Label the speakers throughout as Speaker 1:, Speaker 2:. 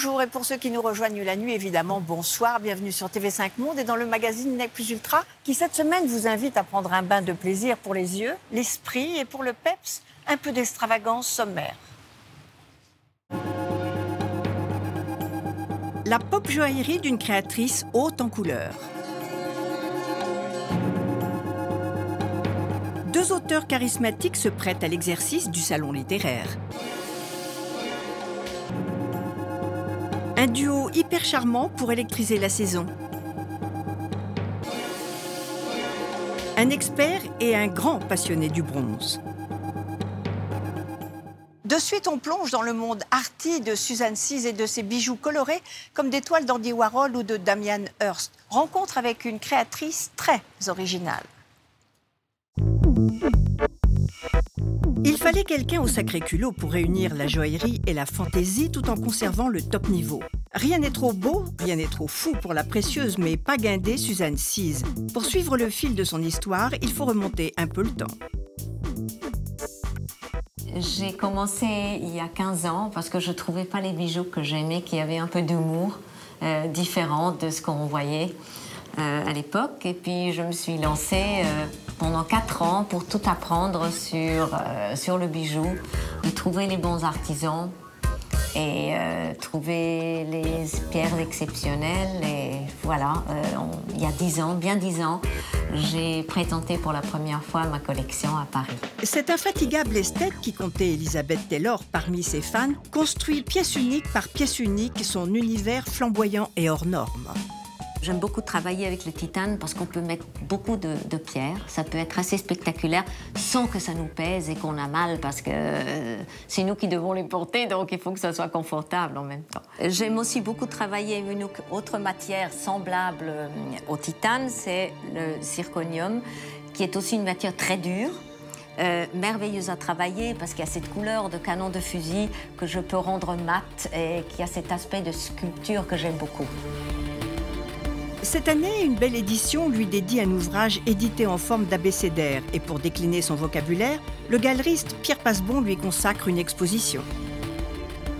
Speaker 1: Bonjour, et pour ceux qui nous rejoignent la nuit, évidemment, bonsoir, bienvenue sur TV5 Monde et dans le magazine Nec Plus Ultra, qui cette semaine vous invite à prendre un bain de plaisir pour les yeux, l'esprit et pour le peps, un peu d'extravagance sommaire. La pop joaillerie d'une créatrice haute en couleurs. Deux auteurs charismatiques se prêtent à l'exercice du salon littéraire. Un duo hyper charmant pour électriser la saison. Un expert et un grand passionné du bronze. De suite, on plonge dans le monde arty de Suzanne Seize et de ses bijoux colorés comme des toiles d'Andy Warhol ou de Damien Hirst. Rencontre avec une créatrice très originale. Il fallait quelqu'un au sacré culot pour réunir la joaillerie et la fantaisie tout en conservant le top niveau. Rien n'est trop beau, rien n'est trop fou pour la précieuse mais pas guindée Suzanne Seize. Pour suivre le fil de son histoire, il faut remonter un peu le temps.
Speaker 2: J'ai commencé il y a 15 ans parce que je ne trouvais pas les bijoux que j'aimais, qui avaient un peu d'humour différent de ce qu'on voyait à l'époque. Et puis je me suis lancée pendant 4 ans pour tout apprendre sur le bijou, trouver les bons artisans et trouver les pierres exceptionnelles. Et voilà, il y a 10 ans, bien 10 ans, j'ai présenté pour la première fois ma collection à Paris.
Speaker 1: Cette infatigable esthète qui comptait Elizabeth Taylor parmi ses fans construit pièce unique par pièce unique son univers flamboyant et hors norme.
Speaker 2: J'aime beaucoup travailler avec le titane parce qu'on peut mettre beaucoup de pierres. Ça peut être assez spectaculaire sans que ça nous pèse et qu'on a mal parce que c'est nous qui devons les porter, donc il faut que ça soit confortable en même temps. J'aime aussi beaucoup travailler avec une autre matière semblable au titane, c'est le zirconium, qui est aussi une matière très dure. Merveilleuse à travailler parce qu'il y a cette couleur de canon de fusil que je peux rendre mat et qui a cet aspect de sculpture que j'aime beaucoup.
Speaker 1: Cette année, une belle édition lui dédie un ouvrage édité en forme d'abécédaire. Et pour décliner son vocabulaire, le galeriste Pierre Passebon lui consacre une exposition.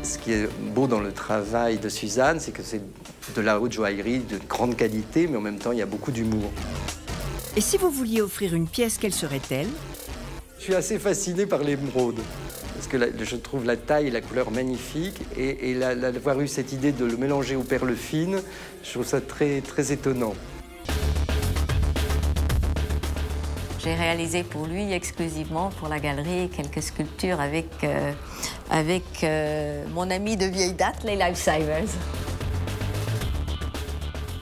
Speaker 3: Ce qui est beau dans le travail de Suzanne, c'est que c'est de la haute joaillerie de grande qualité, mais en même temps, il y a beaucoup d'humour.
Speaker 1: Et si vous vouliez offrir une pièce, quelle serait-elle?
Speaker 3: Je suis assez fasciné par l'émeraude, parce que je trouve la taille et la couleur magnifiques, et d'avoir eu cette idée de le mélanger aux perles fines, je trouve ça très, très étonnant.
Speaker 2: J'ai réalisé pour lui exclusivement, pour la galerie, quelques sculptures avec mon ami de vieille date, les Lifesavers.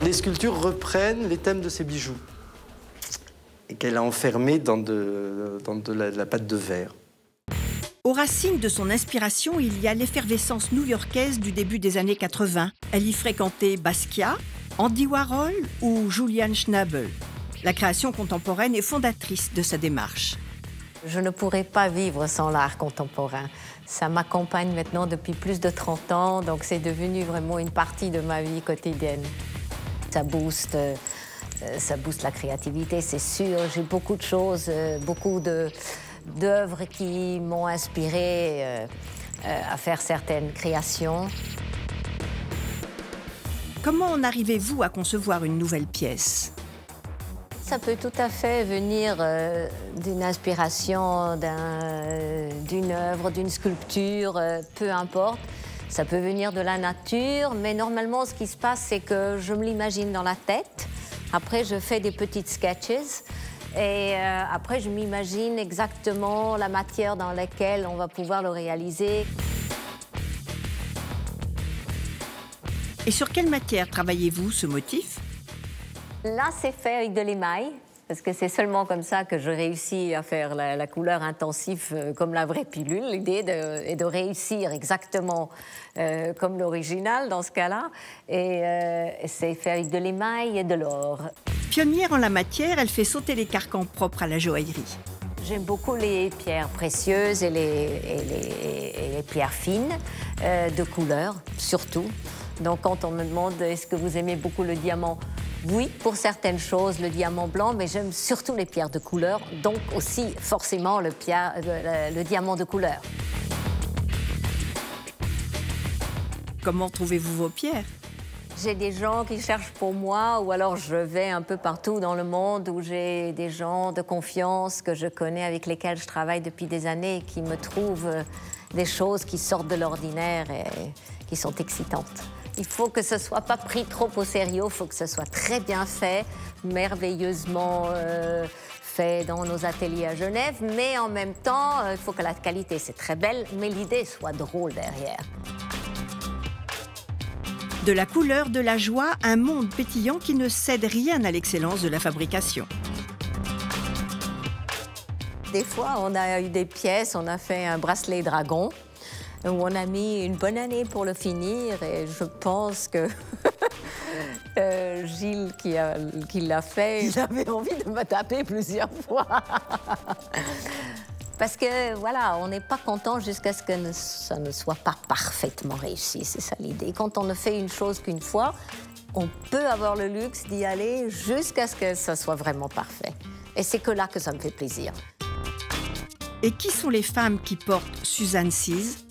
Speaker 3: Les sculptures reprennent les thèmes de ses bijoux, et qu'elle a enfermés dans de la pâte de verre.
Speaker 1: Aux racines de son inspiration, il y a l'effervescence new-yorkaise du début des années 80. Elle y fréquentait Basquiat, Andy Warhol ou Julian Schnabel. La création contemporaine est fondatrice de sa démarche.
Speaker 2: Je ne pourrais pas vivre sans l'art contemporain. Ça m'accompagne maintenant depuis plus de 30 ans, donc c'est devenu vraiment une partie de ma vie quotidienne. Ça booste la créativité, c'est sûr. J'ai beaucoup de choses, beaucoup d'œuvres qui m'ont inspirée à faire certaines créations.
Speaker 1: Comment en arrivez-vous à concevoir une nouvelle pièce?
Speaker 2: Ça peut tout à fait venir d'une inspiration, d'une œuvre, d'une sculpture, peu importe. Ça peut venir de la nature, mais normalement, ce qui se passe, c'est que je me l'imagine dans la tête. Après, je fais des petites sketches. Et après, je m'imagine exactement la matière dans laquelle on va pouvoir le réaliser.
Speaker 1: Et sur quelle matière travaillez-vous ce motif?
Speaker 2: Là, c'est fait avec de l'émail, parce que c'est seulement comme ça que je réussis à faire la couleur intensive comme la vraie pilule. L'idée est de réussir exactement comme l'original dans ce cas-là. Et c'est fait avec de l'émail et de l'or.
Speaker 1: Pionnière en la matière, elle fait sauter les carcans propres à la joaillerie.
Speaker 2: J'aime beaucoup les pierres précieuses et les pierres fines, de couleur surtout. Donc quand on me demande est-ce que vous aimez beaucoup le diamant, oui, pour certaines choses, le diamant blanc, mais j'aime surtout les pierres de couleur, donc aussi forcément le diamant de couleur.
Speaker 1: Comment trouvez-vous vos pierres?
Speaker 2: J'ai des gens qui cherchent pour moi, ou alors je vais un peu partout dans le monde où j'ai des gens de confiance que je connais, avec lesquels je travaille depuis des années, qui me trouvent des choses qui sortent de l'ordinaire et qui sont excitantes. Il faut que ce ne soit pas pris trop au sérieux, il faut que ce soit très bien fait, merveilleusement fait dans nos ateliers à Genève, mais en même temps, il faut que la qualité, c'est très belle, mais l'idée soit drôle derrière.
Speaker 1: De la couleur, de la joie, un monde pétillant qui ne cède rien à l'excellence de la fabrication.
Speaker 2: Des fois, on a eu des pièces, on a fait un bracelet dragon, où on a mis une bonne année pour le finir, et je pense que Gilles, qui l'a fait, il avait envie de me taper plusieurs fois. Parce que, voilà, on n'est pas content jusqu'à ce que ça ne soit pas parfaitement réussi, c'est ça l'idée. Quand on ne fait une chose qu'une fois, on peut avoir le luxe d'y aller jusqu'à ce que ça soit vraiment parfait. Et c'est que là que ça me fait plaisir.
Speaker 1: Et qui sont les femmes qui portent Suzanne Sise?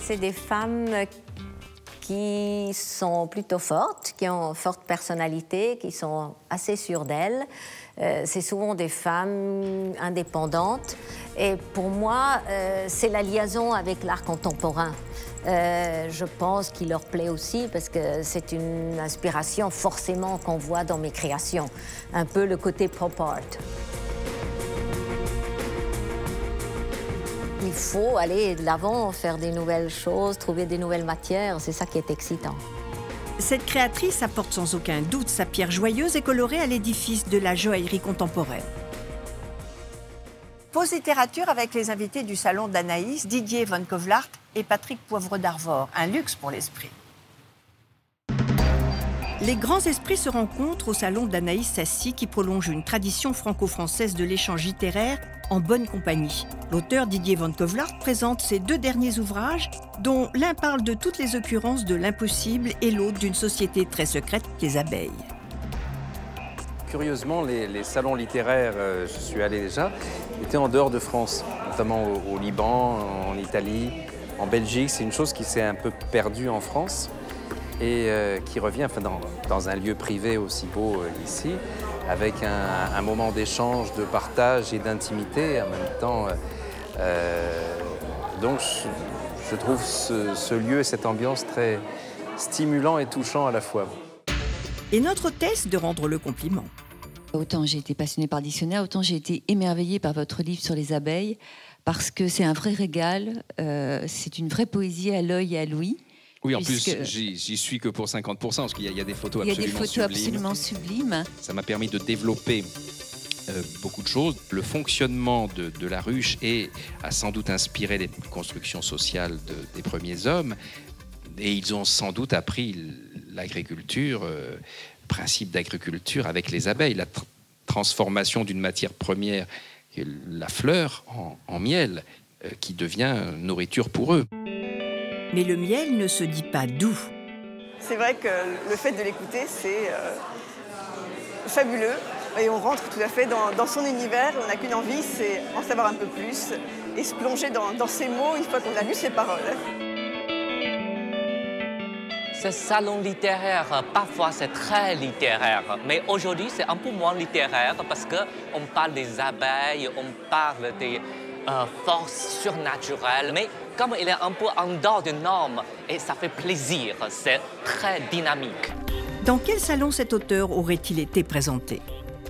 Speaker 2: C'est des femmes qui sont plutôt fortes, qui ont une forte personnalité, qui sont assez sûres d'elles. C'est souvent des femmes indépendantes. Et pour moi, c'est la liaison avec l'art contemporain. Je pense qu'il leur plaît aussi parce que c'est une inspiration forcément qu'on voit dans mes créations. Un peu le côté pop art. Il faut aller de l'avant, faire des nouvelles choses, trouver des nouvelles matières. C'est ça qui est excitant.
Speaker 1: Cette créatrice apporte sans aucun doute sa pierre joyeuse et colorée à l'édifice de la joaillerie contemporaine. Pause littérature avec les invités du salon d'Anaïs, Didier Van Kovlart et Patrick Poivre d'Arvor. Un luxe pour l'esprit. Les grands esprits se rencontrent au salon d'Anaïs Sassy qui prolonge une tradition franco-française de l'échange littéraire en bonne compagnie. L'auteur Didier Van Kovlart présente ses 2 derniers ouvrages, dont l'un parle de toutes les occurrences de l'impossible et l'autre d'une société très secrète, les abeilles.
Speaker 4: Curieusement, les salons littéraires, je suis allé déjà, étaient en dehors de France, notamment au Liban, en Italie, en Belgique. C'est une chose qui s'est un peu perdue en France et qui revient enfin, dans un lieu privé aussi beau ici, avec un moment d'échange, de partage et d'intimité en même temps. Donc je trouve ce lieu et cette ambiance très stimulant et touchant à la fois.
Speaker 1: Et notre hôtesse de rendre le compliment.
Speaker 5: Autant j'ai été passionnée par le dictionnaire, autant j'ai été émerveillée par votre livre sur les abeilles, parce que c'est un vrai régal, c'est une vraie poésie à l'œil et à l'ouïe.
Speaker 6: Oui, en plus, j'y suis que pour 50%, parce qu'il y a des photos absolument sublimes.
Speaker 5: Il y a des photos absolument sublimes.
Speaker 6: Ça m'a permis de développer beaucoup de choses. Le fonctionnement de la ruche a sans doute inspiré les constructions sociales des premiers hommes. Et ils ont sans doute appris l'agriculture, principe d'agriculture avec les abeilles, la transformation d'une matière première, la fleur, en miel, qui devient nourriture pour eux.
Speaker 1: Mais le miel ne se dit pas doux.
Speaker 7: C'est vrai que le fait de l'écouter, c'est fabuleux. Et on rentre tout à fait dans son univers. On n'a qu'une envie, c'est en savoir un peu plus et se plonger dans ses mots une fois qu'on a lu ses paroles.
Speaker 8: Ce salon littéraire, parfois c'est très littéraire, mais aujourd'hui c'est un peu moins littéraire parce qu'on parle des abeilles, on parle des forces surnaturelles, mais comme il est un peu en dehors des normes, et ça fait plaisir, c'est très dynamique.
Speaker 1: Dans quel salon cet auteur aurait-il été présenté?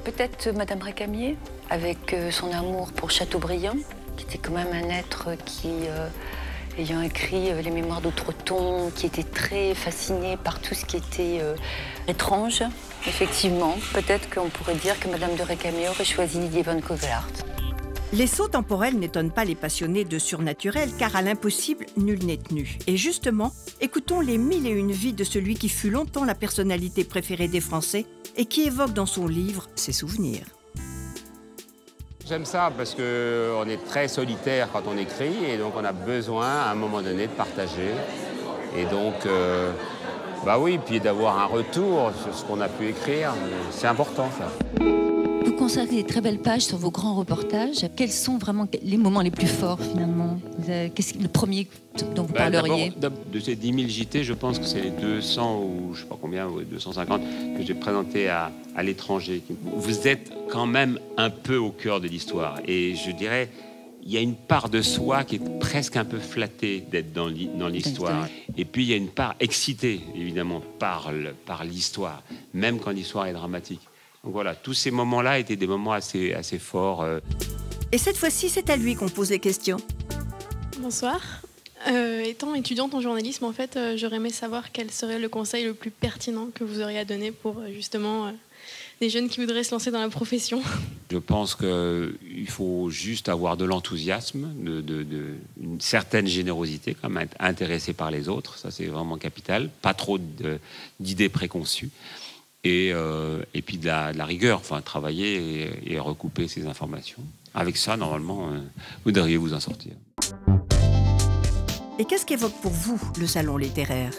Speaker 9: Peut-être Madame Récamier, avec son amour pour Chateaubriand, qui était quand même un être qui, ayant écrit les Mémoires d'Outreton, qui était très fasciné par tout ce qui était étrange. Effectivement, peut-être qu'on pourrait dire que Madame de Récamier aurait choisi Didier Van Kovlart.
Speaker 1: Les sauts temporels n'étonnent pas les passionnés de surnaturel, car à l'impossible, nul n'est tenu. Et justement, écoutons les 1001 vies de celui qui fut longtemps la personnalité préférée des Français et qui évoque dans son livre ses souvenirs.
Speaker 10: J'aime ça parce qu'on est très solitaire quand on écrit et donc on a besoin à un moment donné de partager. Et donc, bah oui, puis d'avoir un retour sur ce qu'on a pu écrire, c'est important ça.
Speaker 5: Vous consacrez des très belles pages sur vos grands reportages. Quels sont vraiment les moments les plus forts, finalement? Qu'est-ce le premier dont vous parleriez?
Speaker 10: De ces 10 000 JT, je pense que c'est les 200 ou je ne sais pas combien, 250 que j'ai présentés à l'étranger. Vous êtes quand même un peu au cœur de l'histoire. Et je dirais, il y a une part de soi qui est presque un peu flattée d'être dans l'histoire. Et puis, il y a une part excitée, évidemment, par l'histoire, même quand l'histoire est dramatique. Donc voilà, tous ces moments-là étaient des moments assez forts.
Speaker 1: Et cette fois-ci, c'est à lui qu'on pose les questions.
Speaker 11: Bonsoir. Étant étudiante en journalisme, en fait, j'aurais aimé savoir quel serait le conseil le plus pertinent que vous auriez à donner pour justement des jeunes qui voudraient se lancer dans la profession.
Speaker 10: Je pense qu'il faut juste avoir de l'enthousiasme, une certaine générosité, quand même, être intéressé par les autres. Ça, c'est vraiment capital. Pas trop d'idées préconçues. Et puis de la rigueur, enfin, travailler et recouper ces informations. Avec ça, normalement, vous devriez vous en sortir.
Speaker 1: Et qu'est-ce qu'évoque pour vous le salon littéraire?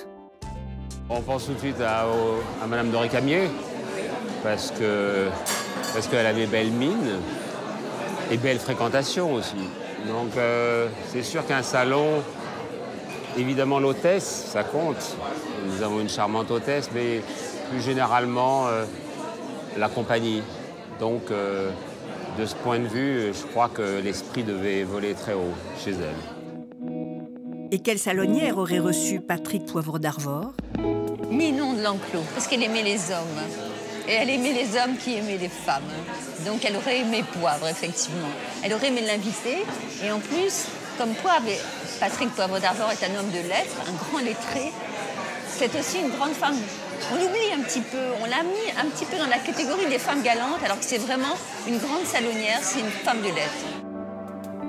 Speaker 10: On pense tout de suite à Madame de Récamier, parce qu'elle avait belle mine et belle fréquentation aussi. Donc c'est sûr qu'un salon, évidemment l'hôtesse, ça compte. Nous avons une charmante hôtesse, mais plus généralement la compagnie. Donc de ce point de vue, je crois que l'esprit devait voler très haut chez elle.
Speaker 1: Et quelle salonnière aurait reçu Patrick Poivre d'Arvor?
Speaker 9: Ninon de l'Enclos, parce qu'elle aimait les hommes. Et elle aimait les hommes qui aimaient les femmes. Donc elle aurait aimé Poivre, effectivement. Elle aurait aimé l'inviter. Et en plus, comme Poivre, Patrick Poivre d'Arvor est un homme de lettres, un grand lettré, c'est aussi une grande femme. On l'oublie un petit peu, on l'a mis un petit peu dans la catégorie des femmes galantes, alors que c'est vraiment une grande salonnière, c'est une femme de lettres.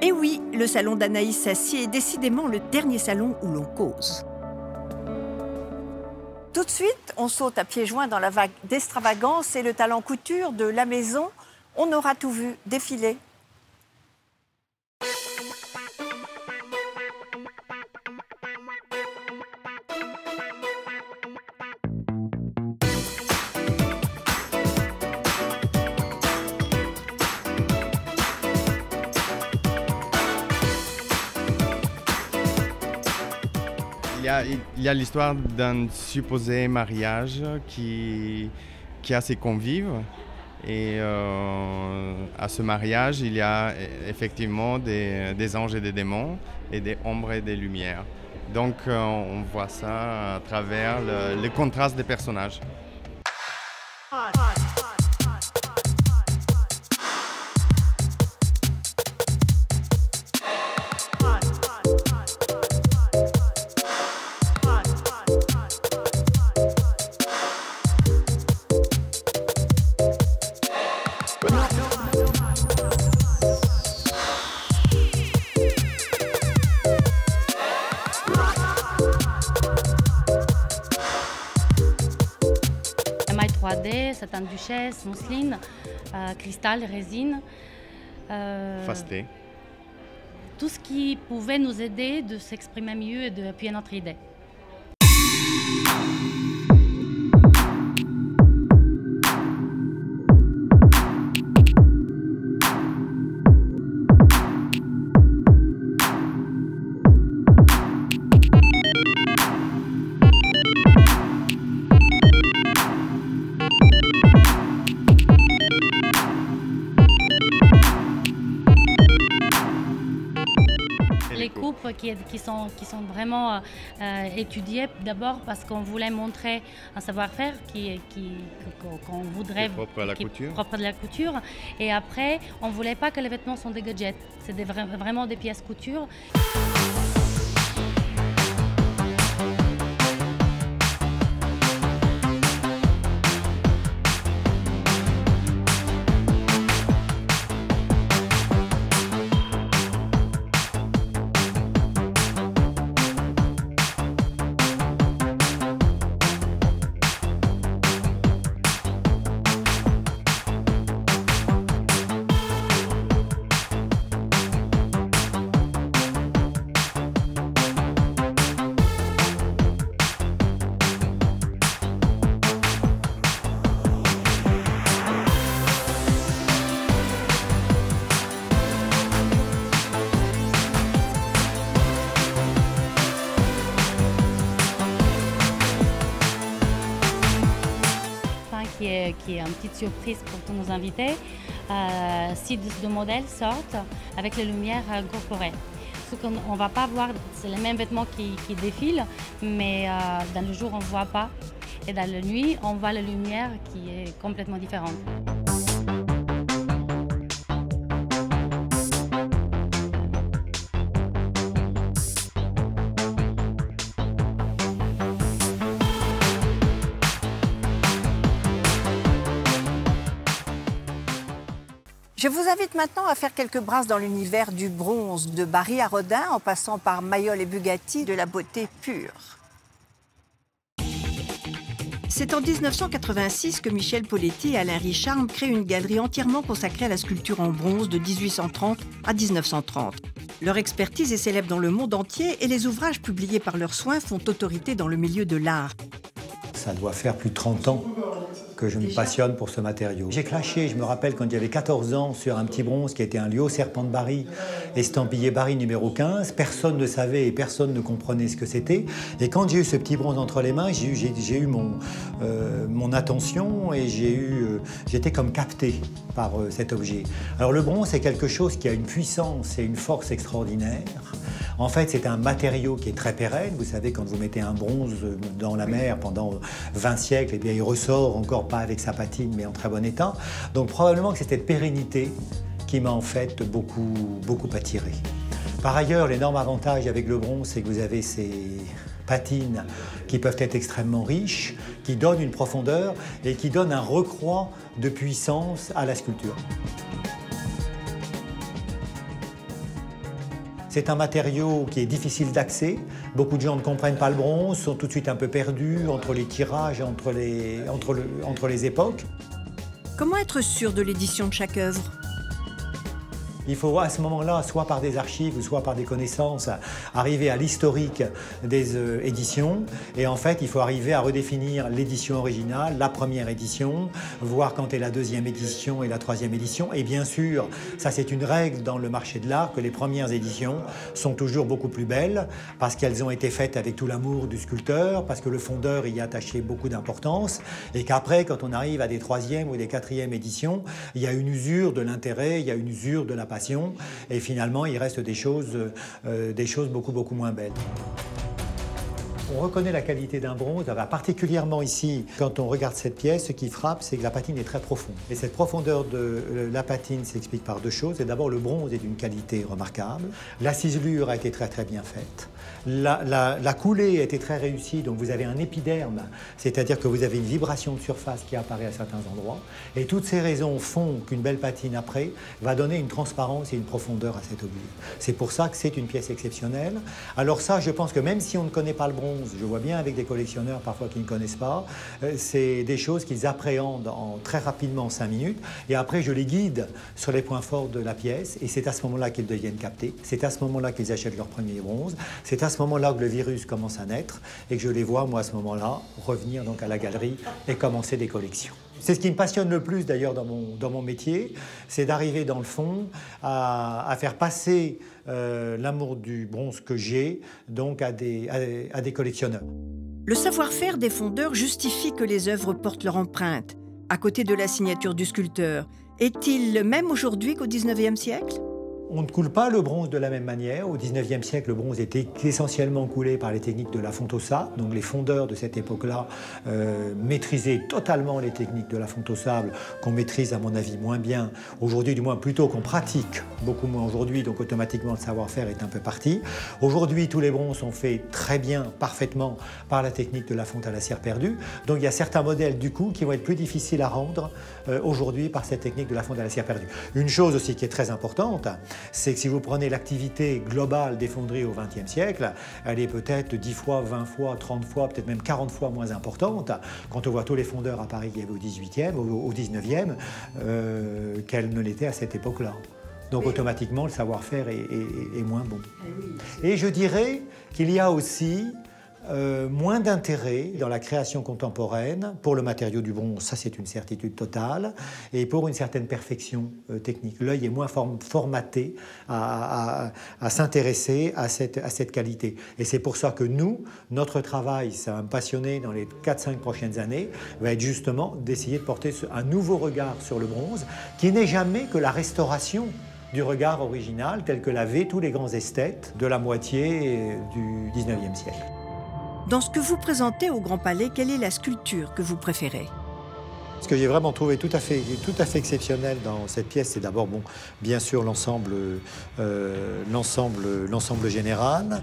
Speaker 1: Et oui, le salon d'Anaïs Sassier est décidément le dernier salon où l'on cause. Tout de suite, on saute à pieds joints dans la vague d'extravagance et le talent couture de la maison. On aura tout vu défiler.
Speaker 12: Il y a l'histoire d'un supposé mariage qui a ses convives. Et à ce mariage, il y a effectivement des anges et des démons, et des ombres et des lumières. Donc on voit ça à travers le contraste des personnages.
Speaker 13: C'est un duchesse, mousseline, cristal, résine.
Speaker 12: Fasté.
Speaker 13: Tout ce qui pouvait nous aider de s'exprimer mieux et d'appuyer notre idée. Les coupes qui sont vraiment étudiées d'abord parce qu'on voulait montrer un savoir-faire qu'on voudrait
Speaker 12: propre à la couture.
Speaker 13: Propre de la couture. Et après, on ne voulait pas que les vêtements sont des gadgets. C'est vraiment des pièces couture. qui est une petite surprise pour tous nos invités. 6 de modèles sortent avec les lumières incorporées. Ce qu'on ne va pas voir, c'est les mêmes vêtements qui défilent, mais dans le jour, on ne voit pas. Et dans la nuit, on voit la lumière qui est complètement différente.
Speaker 1: Je vous invite maintenant à faire quelques brasses dans l'univers du bronze, de Barry à Rodin, en passant par Mayol et Bugatti, de la beauté pure. C'est en 1986 que Michel Poletti et Alain Richarme créent une galerie entièrement consacrée à la sculpture en bronze de 1830 à 1930. Leur expertise est célèbre dans le monde entier et les ouvrages publiés par leurs soins font autorité dans le milieu de l'art.
Speaker 14: Ça doit faire plus de 30 ans que je me passionne pour ce matériau. J'ai clashé, je me rappelle, quand j'avais 14 ans, sur un petit bronze qui était un lieu serpent de Barry, estampillé Barry numéro 15. Personne ne savait et personne ne comprenait ce que c'était. Et quand j'ai eu ce petit bronze entre les mains, j'ai eu mon attention et j'étais comme capté par cet objet. Alors le bronze, c'est quelque chose qui a une puissance et une force extraordinaire. En fait, c'est un matériau qui est très pérenne. Vous savez, quand vous mettez un bronze dans la mer pendant 20 siècles, eh bien, il ressort encore pas avec sa patine, mais en très bon état. Donc probablement que c'est cette pérennité qui m'a en fait beaucoup attiré. Par ailleurs, l'énorme avantage avec le bronze, c'est que vous avez ces patines qui peuvent être extrêmement riches, qui donnent une profondeur et qui donnent un recroît de puissance à la sculpture. C'est un matériau qui est difficile d'accès. Beaucoup de gens ne comprennent pas le bronze, sont tout de suite un peu perdus entre les tirages, entre les époques.
Speaker 1: Comment être sûr de l'édition de chaque œuvre ?
Speaker 14: Il faut à ce moment-là, soit par des archives ou soit par des connaissances, arriver à l'historique des éditions. Et en fait, il faut arriver à redéfinir l'édition originale, la première édition, voir quand est la deuxième édition et la troisième édition. Et bien sûr, ça c'est une règle dans le marché de l'art, que les premières éditions sont toujours beaucoup plus belles parce qu'elles ont été faites avec tout l'amour du sculpteur, parce que le fondeur y a attaché beaucoup d'importance. Et qu'après, quand on arrive à des troisième ou des quatrième éditions, il y a une usure de l'intérêt, il y a une usure de la passion. Et finalement, il reste des choses beaucoup moins belles. On reconnaît la qualité d'un bronze, particulièrement ici, quand on regarde cette pièce, ce qui frappe, c'est que la patine est très profonde. Et cette profondeur de la patine s'explique par deux choses. Et d'abord, le bronze est d'une qualité remarquable. La ciselure a été très bien faite. La coulée a été très réussie, donc vous avez un épiderme, c'est-à-dire que vous avez une vibration de surface qui apparaît à certains endroits. Et toutes ces raisons font qu'une belle patine après va donner une transparence et une profondeur à cet objet. C'est pour ça que c'est une pièce exceptionnelle. Alors ça, je pense que même si on ne connaît pas le bronze, je vois bien avec des collectionneurs parfois qui ne connaissent pas, c'est des choses qu'ils appréhendent très rapidement en 5 minutes. Et après, je les guide sur les points forts de la pièce. Et c'est à ce moment-là qu'ils deviennent captés. C'est à ce moment-là qu'ils achètent leur premier bronze. C'est à ce moment-là que le virus commence à naître et que je les vois, moi, à ce moment-là, revenir donc à la galerie et commencer des collections. C'est ce qui me passionne le plus, d'ailleurs, dans mon métier, c'est d'arriver, dans le fond, à faire passer l'amour du bronze que j'ai donc à des collectionneurs.
Speaker 1: Le savoir-faire des fondeurs justifie que les œuvres portent leur empreinte, à côté de la signature du sculpteur. Est-il le même aujourd'hui qu'au XIXe siècle ?
Speaker 14: On ne coule pas le bronze de la même manière. Au XIXe siècle, le bronze était essentiellement coulé par les techniques de la fonte au sable. Donc les fondeurs de cette époque-là maîtrisaient totalement les techniques de la fonte au sable, qu'on maîtrise à mon avis moins bien aujourd'hui, du moins plutôt qu'on pratique beaucoup moins aujourd'hui, donc automatiquement le savoir-faire est un peu parti. Aujourd'hui, tous les bronzes sont faits très bien, parfaitement, par la technique de la fonte à la cire perdue. Donc il y a certains modèles du coup qui vont être plus difficiles à rendre aujourd'hui par cette technique de la fonte à la cire perdue. Une chose aussi qui est très importante, c'est que si vous prenez l'activité globale des fonderies au XXe siècle, elle est peut-être 10 fois, 20 fois, 30 fois, peut-être même 40 fois moins importante quand on voit tous les fondeurs à Paris qu'il y avait au XVIIIe, au XIXe, qu'elle ne l'était à cette époque-là. Donc automatiquement, le savoir-faire est moins bon. Et je dirais qu'il y a aussi moins d'intérêt dans la création contemporaine pour le matériau du bronze, ça c'est une certitude totale, et pour une certaine perfection technique. L'œil est moins formaté à s'intéresser à cette qualité. Et c'est pour ça que nous, notre travail, ça va me passionner dans les 4-5 prochaines années, va être justement d'essayer de porter un nouveau regard sur le bronze, qui n'est jamais que la restauration du regard original tel que l'avaient tous les grands esthètes de la moitié du 19e siècle.
Speaker 1: Dans ce que vous présentez au Grand Palais, quelle est la sculpture que vous préférez?
Speaker 14: Ce que j'ai vraiment trouvé tout à fait exceptionnel dans cette pièce, c'est d'abord, bon, bien sûr, l'ensemble général.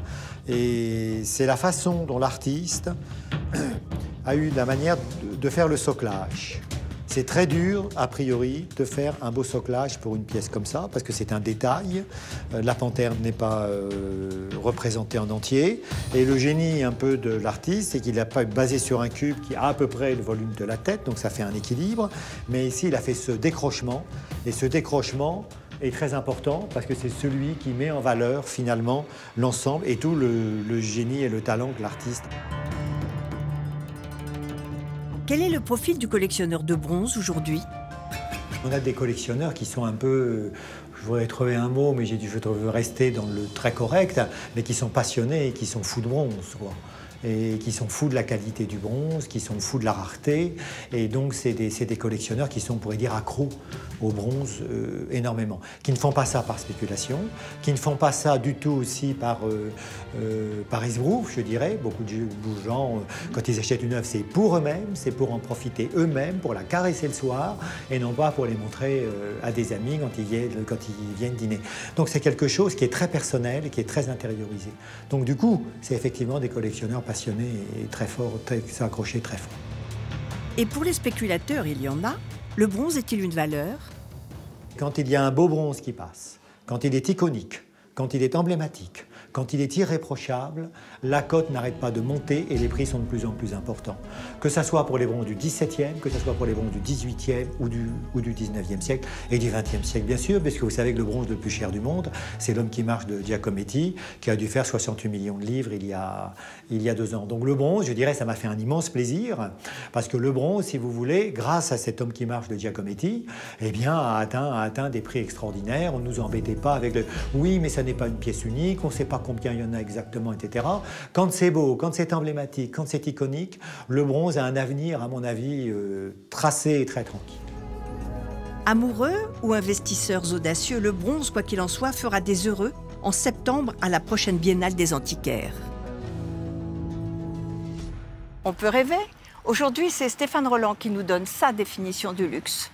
Speaker 14: Et c'est la façon dont l'artiste a eu la manière de faire le soclage. C'est très dur, a priori, de faire un beau soclage pour une pièce comme ça, parce que c'est un détail. La panthère n'est pas représentée en entier. Et le génie un peu de l'artiste, c'est qu'il n'a pas basé sur un cube qui a à peu près le volume de la tête, donc ça fait un équilibre. Mais ici, il a fait ce décrochement. Et ce décrochement est très important, parce que c'est celui qui met en valeur, finalement, l'ensemble et tout le génie et le talent de l'artiste.
Speaker 1: Quel est le profil du collectionneur de bronze aujourd'hui?
Speaker 14: On a des collectionneurs qui sont un peu, je voudrais trouver un mot, mais je veux rester dans le très correct, mais qui sont passionnés et qui sont fous de bronze, quoi. Et qui sont fous de la qualité du bronze, qui sont fous de la rareté. Et donc, c'est des collectionneurs qui sont, on pourrait dire, accros au bronze énormément. Qui ne font pas ça par spéculation, qui ne font pas ça du tout aussi par esbrouf, je dirais. Beaucoup de gens, quand ils achètent une œuvre, c'est pour eux-mêmes, c'est pour en profiter eux-mêmes, pour la caresser le soir, et non pas pour les montrer à des amis quand ils viennent dîner. Donc, c'est quelque chose qui est très personnel et qui est très intériorisé. Donc, du coup, c'est effectivement des collectionneurs passionnés et très forts, s'accrocher très fort.
Speaker 1: Et pour les spéculateurs, il y en a. Le bronze est-il une valeur?
Speaker 14: Quand il y a un beau bronze qui passe, quand il est iconique, quand il est emblématique, quand il est irréprochable, la cote n'arrête pas de monter et les prix sont de plus en plus importants. Que ce soit pour les bronzes du XVIIe, que ce soit pour les bronzes du XVIIIe ou du XIXe siècle et du XXe siècle, bien sûr, parce que vous savez que le bronze le plus cher du monde, c'est L'Homme qui marche de Giacometti, qui a dû faire 68 millions de livres il y a 2 ans. Donc le bronze, je dirais, ça m'a fait un immense plaisir, parce que le bronze, si vous voulez, grâce à cet Homme qui marche de Giacometti, eh bien, a atteint des prix extraordinaires. On ne nous embêtait pas avec le « oui, mais ça n'est pas une pièce unique, on ne sait pas combien il y en a exactement, etc. » Quand c'est beau, quand c'est emblématique, quand c'est iconique, le bronze a un avenir, à mon avis, tracé et très tranquille.
Speaker 1: Amoureux ou investisseurs audacieux, le bronze, quoi qu'il en soit, fera des heureux en septembre à la prochaine Biennale des Antiquaires. On peut rêver. Aujourd'hui, c'est Stéphane Roland qui nous donne sa définition du luxe.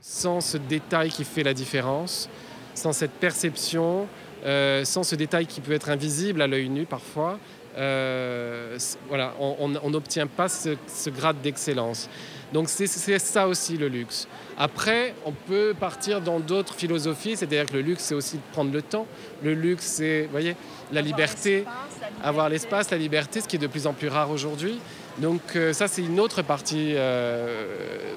Speaker 15: Sans ce détail qui fait la différence, sans cette perception, sans ce détail qui peut être invisible à l'œil nu parfois, voilà, on n'obtient pas ce grade d'excellence. Donc c'est ça aussi le luxe. Après, on peut partir dans d'autres philosophies, c'est-à-dire que le luxe, c'est aussi de prendre le temps. Le luxe, c'est, vous voyez, la liberté, avoir l'espace, la liberté, ce qui est de plus en plus rare aujourd'hui. Donc ça, c'est une autre partie,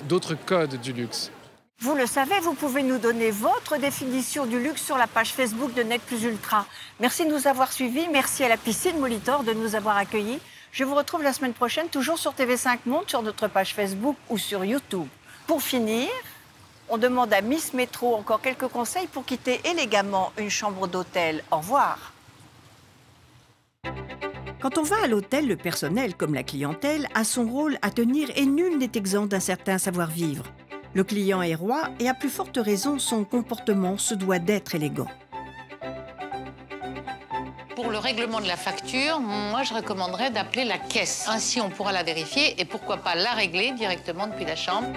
Speaker 15: d'autres codes du luxe.
Speaker 1: Vous le savez, vous pouvez nous donner votre définition du luxe sur la page Facebook de Nec Plus Ultra. Merci de nous avoir suivis. Merci à la piscine Molitor de nous avoir accueillis. Je vous retrouve la semaine prochaine, toujours sur TV5 Monde, sur notre page Facebook ou sur YouTube. Pour finir, on demande à Miss Métro encore quelques conseils pour quitter élégamment une chambre d'hôtel. Au revoir. Quand on va à l'hôtel, le personnel, comme la clientèle, a son rôle à tenir et nul n'est exempt d'un certain savoir-vivre. Le client est roi et à plus forte raison, son comportement se doit d'être élégant.
Speaker 16: Pour le règlement de la facture, moi je recommanderais d'appeler la caisse. Ainsi on pourra la vérifier et pourquoi pas la régler directement depuis la chambre.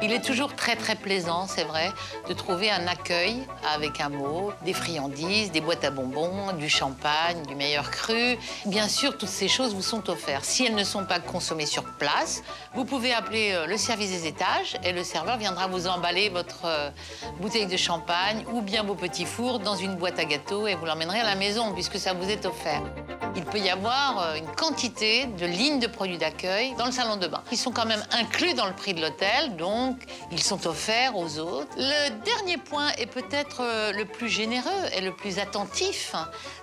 Speaker 16: Il est toujours très plaisant, c'est vrai, de trouver un accueil avec un mot, des friandises, des boîtes à bonbons, du champagne, du meilleur cru. Bien sûr, toutes ces choses vous sont offertes. Si elles ne sont pas consommées sur place, vous pouvez appeler le service des étages et le serveur viendra vous emballer votre bouteille de champagne ou bien vos petits fours dans une boîte à gâteaux et vous l'emmènerez à la maison puisque ça vous est offert. Il peut y avoir une quantité de lignes de produits d'accueil dans le salon de bain. Ils sont quand même inclus dans le prix de l'hôtel, donc donc ils sont offerts aux autres. Le dernier point est peut-être le plus généreux et le plus attentif.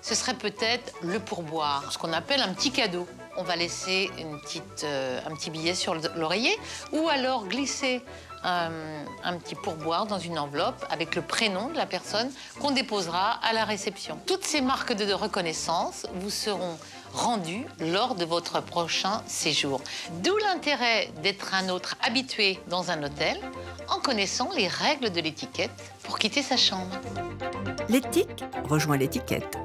Speaker 16: Ce serait peut-être le pourboire, ce qu'on appelle un petit cadeau. On va laisser un petit billet sur l'oreiller ou alors glisser un petit pourboire dans une enveloppe avec le prénom de la personne qu'on déposera à la réception. Toutes ces marques de reconnaissance vous seront rendues lors de votre prochain séjour. D'où l'intérêt d'être un autre habitué dans un hôtel en connaissant les règles de l'étiquette pour quitter sa chambre.
Speaker 1: L'éthique rejoint l'étiquette.